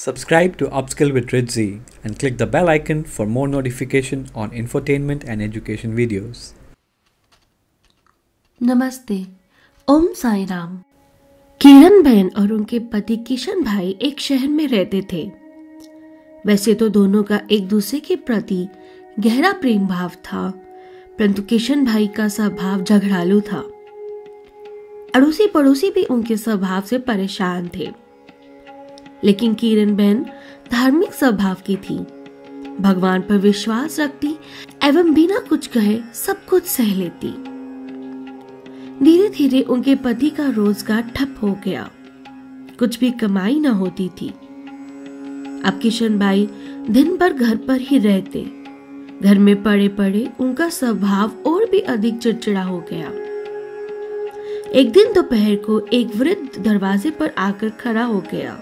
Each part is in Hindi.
Subscribe to Upskill with Ritzy and click the bell icon for more notification on infotainment and education videos. नमस्ते, ओम साई राम। किरण बहन और उनके पति किशन भाई एक शहर में रहते थे। वैसे तो दोनों का एक दूसरे के प्रति गहरा प्रेम भाव था, परंतु किशन भाई का स्वभाव झगड़ालू था। अड़ोसी पड़ोसी भी उनके स्वभाव से परेशान थे। लेकिन किरण बहन धार्मिक स्वभाव की थी, भगवान पर विश्वास रखती एवं बिना कुछ कहे सब कुछ सह लेती। धीरे धीरे उनके पति का रोजगार ठप हो गया, कुछ भी कमाई न होती थी। अब किशन भाई दिन भर घर पर ही रहते। घर में पड़े पड़े उनका स्वभाव और भी अधिक चिड़चिड़ा हो गया। एक दिन दोपहर को एक वृद्ध दरवाजे पर आकर खड़ा हो गया।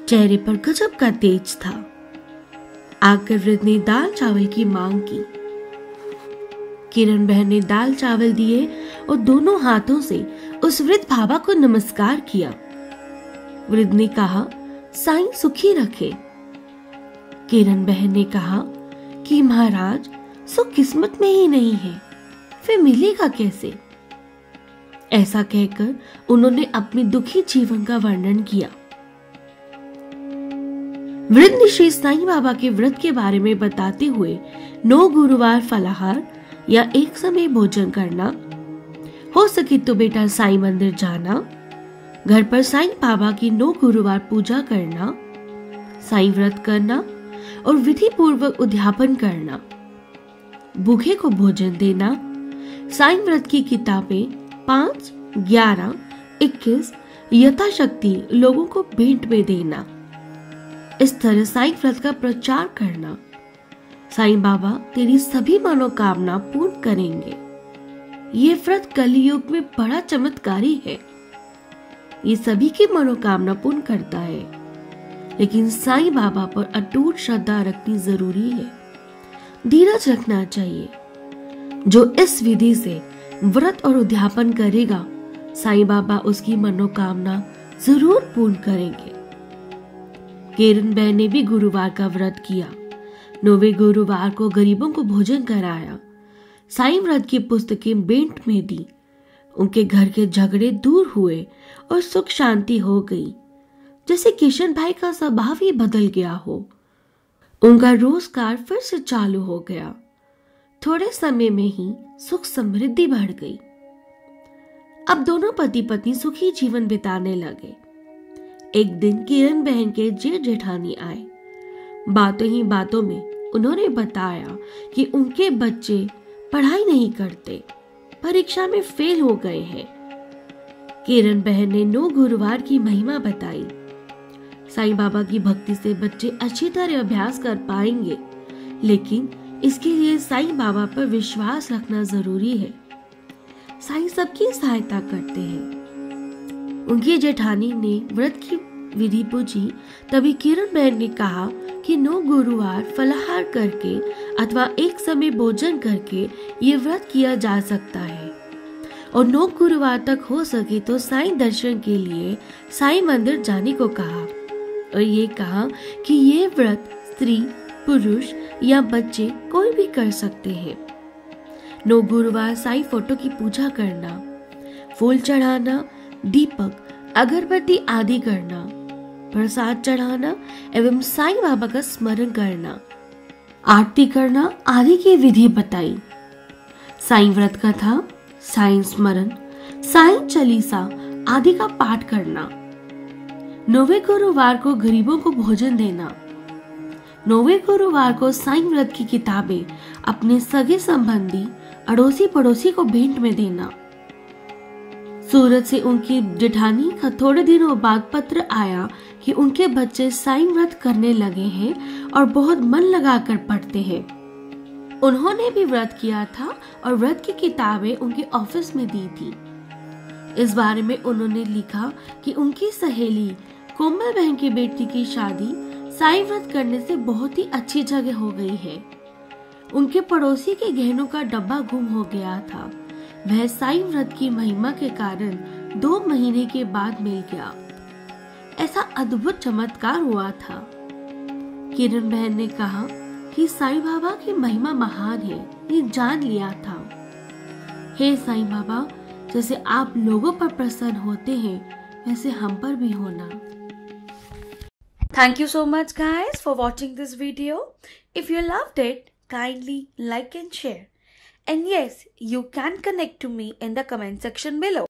चेहरे पर गजब का तेज था। आकर वृद्ध ने दाल चावल की मांग की। किरण बहन ने दाल चावल दिए और दोनों हाथों से उस वृद्ध बाबा को नमस्कार किया। वृद्ध ने कहा, साईं सुखी रखे। किरण बहन ने कहा कि महाराज, सुख किस्मत में ही नहीं है, फिर मिलेगा कैसे? ऐसा कहकर उन्होंने अपने दुखी जीवन का वर्णन किया। वृद्ध ने श्री साईं बाबा के व्रत के बारे में बताते हुए 9 गुरुवार फलाहार या एक समय भोजन करना, हो सके तो बेटा साईं मंदिर जाना, घर पर साईं बाबा की 9 गुरुवार पूजा करना, साईं व्रत करना और विधि पूर्वक उद्यापन करना, भूखे को भोजन देना, साईं व्रत की किताबें 5, 11, 21 यथाशक्ति लोगों को भेंट में देना। इस तरह साईं व्रत का प्रचार करना। साईं बाबा तेरी सभी मनोकामना पूर्ण करेंगे। ये व्रत कलियुग में बड़ा चमत्कारी है। ये सभी की मनोकामना पूर्ण करता है, लेकिन साईं बाबा पर अटूट श्रद्धा रखनी जरूरी है। धीरज रखना चाहिए। जो इस विधि से व्रत और उद्यापन करेगा, साईं बाबा उसकी मनोकामना जरूर पूर्ण करेंगे। किरण बहन ने भी गुरुवार का व्रत किया। 9वें गुरुवार को गरीबों को भोजन कराया। साईं व्रत की पुस्तकें भेंट में दी। उनके घर के झगड़े दूर हुए और सुख शांति हो गई, जैसे किशन भाई का स्वभाव ही बदल गया हो। उनका रोजगार फिर से चालू हो गया। थोड़े समय में ही सुख समृद्धि बढ़ गई। अब दोनों पति पत्नी सुखी जीवन बिताने लगे। एक दिन किरण बहन के जेठ जेठानी आए। बातों ही बातों में उन्होंने बताया कि उनके बच्चे पढ़ाई नहीं करते, परीक्षा में फेल हो गए हैं। किरण बहन ने 9 गुरुवार की महिमा बताई। साईं बाबा की भक्ति से बच्चे अच्छी तरह अभ्यास कर पाएंगे, लेकिन इसके लिए साईं बाबा पर विश्वास रखना जरूरी है। साईं सबकी सहायता करते हैं। उनकी जेठानी ने व्रत की विधि पूछी। तभी किरण बहन ने कहा कि 9 गुरुवार फलाहार करके अथवा एक समय भोजन करके ये व्रत किया जा सकता है, और 9 गुरुवार तक हो सके तो साईं दर्शन के लिए साईं मंदिर जाने को कहा, और ये कहा कि ये व्रत स्त्री, पुरुष या बच्चे कोई भी कर सकते हैं। 9 गुरुवार साईं फोटो की पूजा करना, फूल चढ़ाना, दीपक, अगरबत्ती आदि करना, प्रसाद चढ़ाना एवं साईं बाबा का स्मरण करना, आरती करना आदि की विधि बताई। साईं व्रत कथा, साईं स्मरण, साईं चालीसा आदि का पाठ करना। 9वें गुरुवार को गरीबों को भोजन देना। 9वें गुरुवार को साईं व्रत की किताबें अपने सगे संबंधी, अड़ोसी पड़ोसी को भेंट में देना। सूरत से उनकी जेठानी का थोड़े दिनों बाद पत्र आया कि उनके बच्चे साईं व्रत करने लगे हैं और बहुत मन लगाकर पढ़ते हैं। उन्होंने भी व्रत किया था और व्रत की किताबें उनके ऑफिस में दी थी। इस बारे में उन्होंने लिखा कि उनकी सहेली कोमल बहन की बेटी की शादी साईं व्रत करने से बहुत ही अच्छी जगह हो गई है। उनके पड़ोसी के गहनों का डब्बा गुम हो गया था। वह साईं व्रत की महिमा के कारण 2 महीने के बाद मिल गया। ऐसा अद्भुत चमत्कार हुआ था। किरण बहन ने कहा कि साईं बाबा की महिमा महान है, ये जान लिया था। हे साईं बाबा, जैसे आप लोगों पर प्रसन्न होते हैं वैसे हम पर भी होना। Thank you so much guys for watching this video. If you loved it, kindly like and share. And yes, you can connect to me in the comment section below.